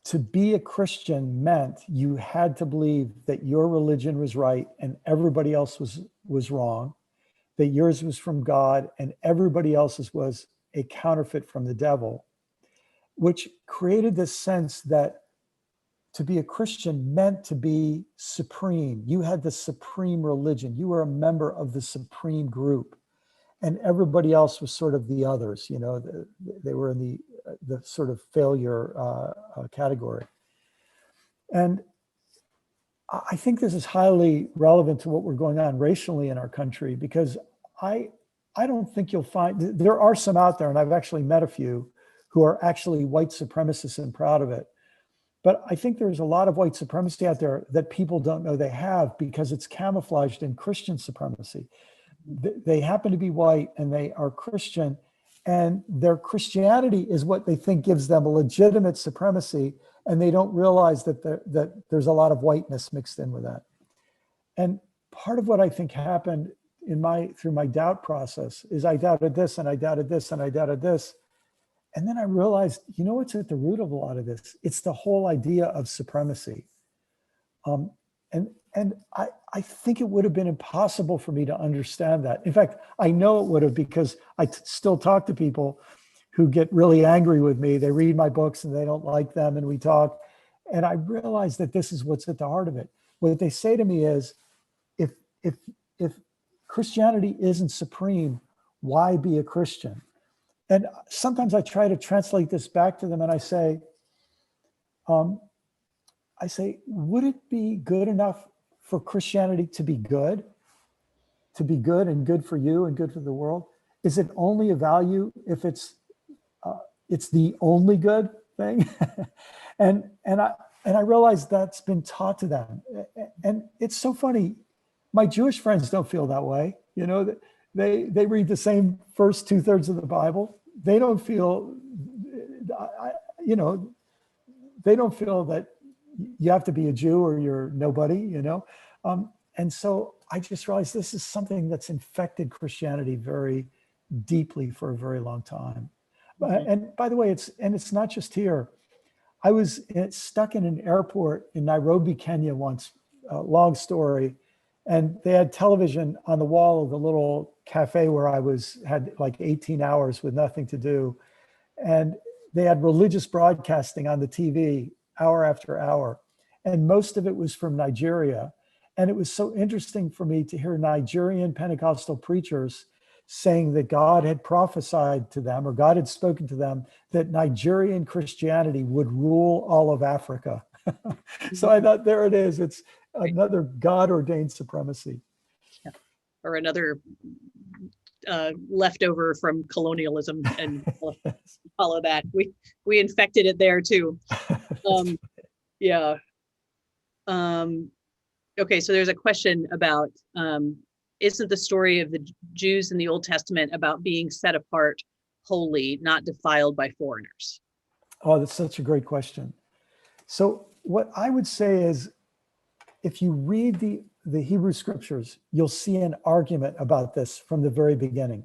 Speaker 2: to be a Christian meant you had to believe that your religion was right and everybody else was wrong, that yours was from God and everybody else's was a counterfeit from the devil, which created this sense that to be a Christian meant to be supreme. You had the supreme religion. You were a member of the supreme group, and everybody else was sort of the others. They were in the sort of failure category. And I think this is highly relevant to what we're going on racially in our country, because I don't think you'll find, there are some out there, and I've actually met a few who are actually white supremacists and proud of it. But I think there's a lot of white supremacy out there that people don't know they have because it's camouflaged in Christian supremacy. They happen to be white and they are Christian, and their Christianity is what they think gives them a legitimate supremacy, and they don't realize that there's a lot of whiteness mixed in with that. And part of what I think happened through my doubt process is I doubted this and I doubted this and I doubted this. And then I realized, you know what's at the root of a lot of this? It's the whole idea of supremacy. And I think it would have been impossible for me to understand that. In fact, I know it would have, because I still talk to people who get really angry with me. They read my books and they don't like them, and we talk. And I realize that this is what's at the heart of it. What they say to me is, if Christianity isn't supreme, why be a Christian? And sometimes I try to translate this back to them, and I say, would it be good enough for Christianity to be good and good for you and good for the world? Is it only a value if it's the only good thing? and I realize that's been taught to them. And it's so funny. My Jewish friends don't feel that way. You know, they read the same first 2/3 of the Bible. They don't feel, they don't feel that you have to be a Jew or you're nobody, you know? And so I just realized this is something that's infected Christianity very deeply for a very long time. Mm-hmm. And by the way, it's not just here. I was stuck in an airport in Nairobi, Kenya once, long story. And they had television on the wall of the little cafe where I had like 18 hours with nothing to do. And they had religious broadcasting on the TV hour after hour. And most of it was from Nigeria. And it was so interesting for me to hear Nigerian Pentecostal preachers saying that God had prophesied to them, or God had spoken to them, that Nigerian Christianity would rule all of Africa. So I thought, there it is. It's another God-ordained supremacy.
Speaker 1: Yeah. Or another leftover from colonialism, and follow that. We infected it there too. Yeah. Okay, so there's a question about, isn't the story of the Jews in the Old Testament about being set apart, holy, not defiled by foreigners?
Speaker 2: Oh, that's such a great question. So what I would say is, if you read the Hebrew scriptures, you'll see an argument about this from the very beginning.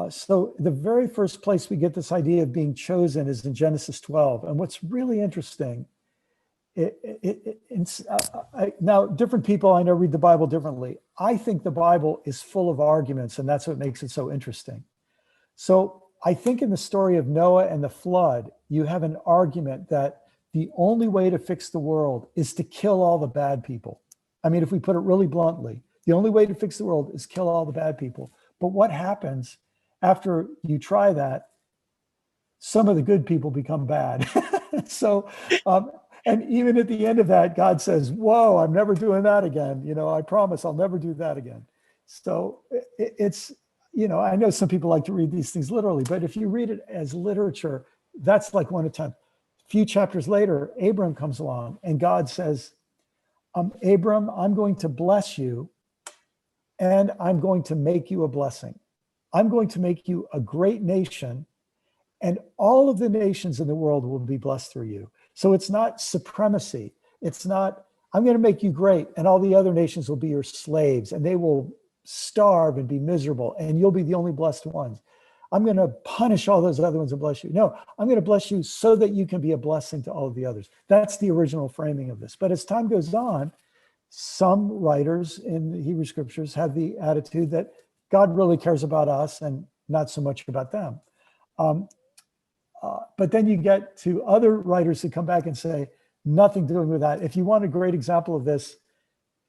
Speaker 2: So the very first place we get this idea of being chosen is in Genesis 12. And what's really interesting, now different people I know read the Bible differently. I think the Bible is full of arguments, and that's what makes it so interesting. So I think in the story of Noah and the flood, you have an argument that the only way to fix the world is to kill all the bad people. I mean, if we put it really bluntly, the only way to fix the world is kill all the bad people. But what happens after you try that? Some of the good people become bad. So, and even at the end of that, God says, whoa, I'm never doing that again. You know, I promise I'll never do that again. So it's, you know, I know some people like to read these things literally, but if you read it as literature, that's like 1/10. A few chapters later, Abram comes along and God says, Abram, I'm going to bless you and I'm going to make you a blessing. I'm going to make you a great nation, and all of the nations in the world will be blessed through you. So it's not supremacy. It's not, I'm going to make you great and all the other nations will be your slaves and they will starve and be miserable and you'll be the only blessed ones. I'm going to punish all those other ones and bless you. No, I'm going to bless you so that you can be a blessing to all of the others. That's the original framing of this. But as time goes on, some writers in the Hebrew scriptures have the attitude that God really cares about us and not so much about them. But then you get to other writers who come back and say, nothing doing with that. If you want a great example of this,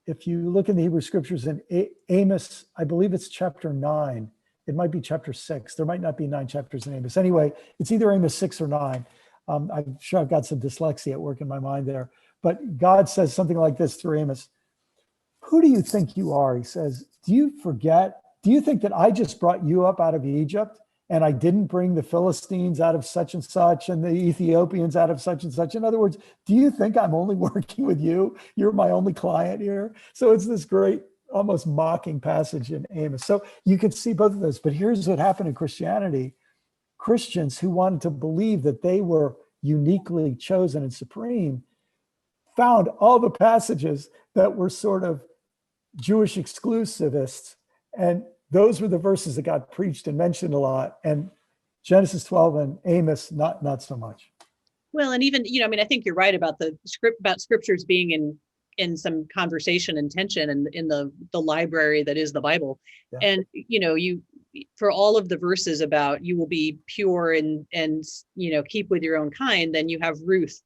Speaker 2: if you look in the Hebrew scriptures in Amos, I believe it's chapter 9, it might be chapter 6. There might not be 9 chapters in Amos. Anyway, it's either Amos 6 or 9. I'm sure I've got some dyslexia at work in my mind there. But God says something like this through Amos. Who do you think you are? He says, do you think that I just brought you up out of Egypt and I didn't bring the Philistines out of such and such and the Ethiopians out of such and such? In other words, do you think I'm only working with you? You're my only client here. So it's this great, almost mocking passage in Amos. So you could see both of those. But here's what happened in Christianity. Christians who wanted to believe that they were uniquely chosen and supreme found all the passages that were sort of Jewish exclusivists. And those were the verses that got preached and mentioned a lot. And Genesis 12 and Amos, not so much.
Speaker 1: Well, and even, I mean, I think you're right about about scriptures being in some conversation and tension and in the library that is the Bible.
Speaker 2: Yeah.
Speaker 1: And, you for all of the verses about you will be pure and keep with your own kind, then you have Ruth,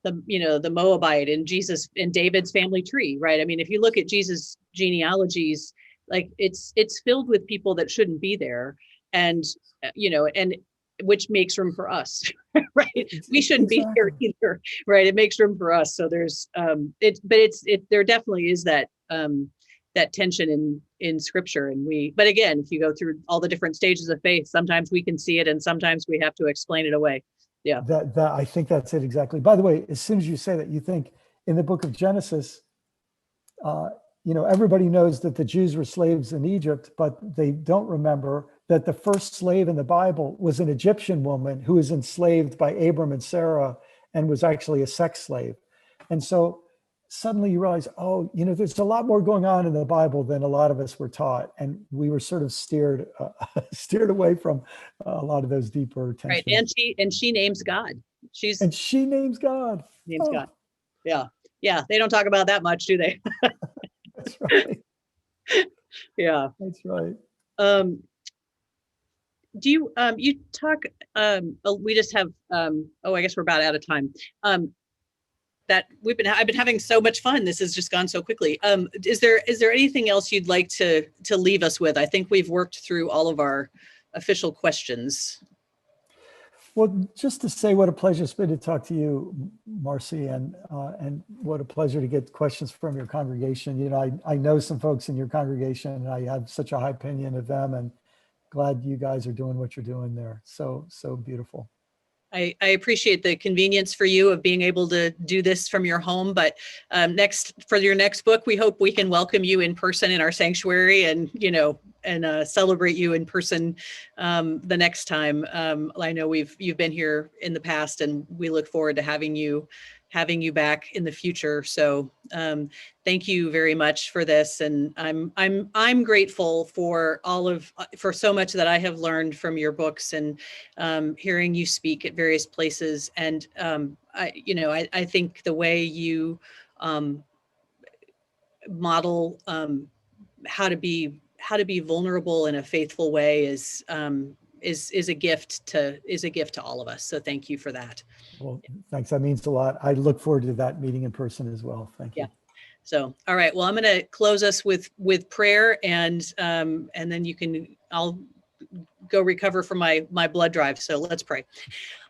Speaker 1: the Moabite, and Jesus and David's family tree, right? I mean, if you look at Jesus' genealogies, like it's filled with people that shouldn't be there, and and which makes room for us, right? We shouldn't be here either, right? It makes room for us. So there's there definitely is that that tension in scripture, but again, if you go through all the different stages of faith, sometimes we can see it and sometimes we have to explain it away. Yeah.
Speaker 2: That I think that's it exactly. By the way, as soon as you say that, you think in the book of Genesis, everybody knows that the Jews were slaves in Egypt, but they don't remember that the first slave in the Bible was an Egyptian woman who was enslaved by Abram and Sarah and was actually a sex slave. And so suddenly you realize, there's a lot more going on in the Bible than a lot of us were taught. And we were sort of steered away from a lot of those deeper tensions.
Speaker 1: Right. And she names God.
Speaker 2: She names God.
Speaker 1: God. Yeah. Yeah. They don't talk about that much, do they?
Speaker 2: That's right.
Speaker 1: Yeah.
Speaker 2: That's right.
Speaker 1: Do you talk, we just have, I guess we're about out of time. That I've been having so much fun. This has just gone so quickly. Is there anything else you'd like to leave us with? I think we've worked through all of our official questions.
Speaker 2: Well, just to say what a pleasure it's been to talk to you, Marci, and what a pleasure to get questions from your congregation. I know some folks in your congregation, and I have such a high opinion of them, and glad you guys are doing what you're doing there. So beautiful.
Speaker 1: I appreciate the convenience for you of being able to do this from your home, but for your next book, we hope we can welcome you in person in our sanctuary and celebrate you in person the next time. I know you've been here in the past, and we look forward to having you back in the future. So thank you very much for this, and I'm grateful for for so much that I have learned from your books and hearing you speak at various places. And I think the way you model how to be vulnerable in a faithful way is a gift to all of us. So thank you for that.
Speaker 2: Well, thanks. That means a lot. I look forward to that meeting in person as well. Thank you.
Speaker 1: Yeah. So, all right. Well, I'm going to close us with prayer, and then I'll go recover from my blood drive. So let's pray.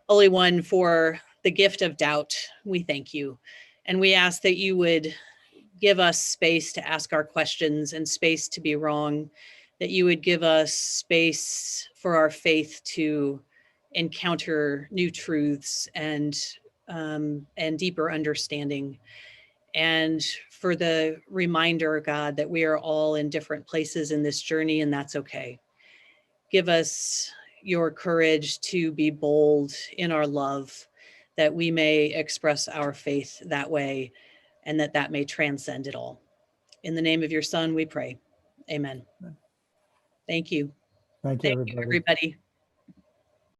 Speaker 1: Holy One, for the gift of doubt, we thank you. And we ask that you would give us space to ask our questions and space to be wrong, that you would give us space for our faith to encounter new truths and deeper understanding. And for the reminder, God, that we are all in different places in this journey, and that's okay. Give us your courage to be bold in our love, that we may express our faith that way, and that may transcend it all. In the name of your Son, we pray. Amen. Thank you.
Speaker 2: Thank you, everybody.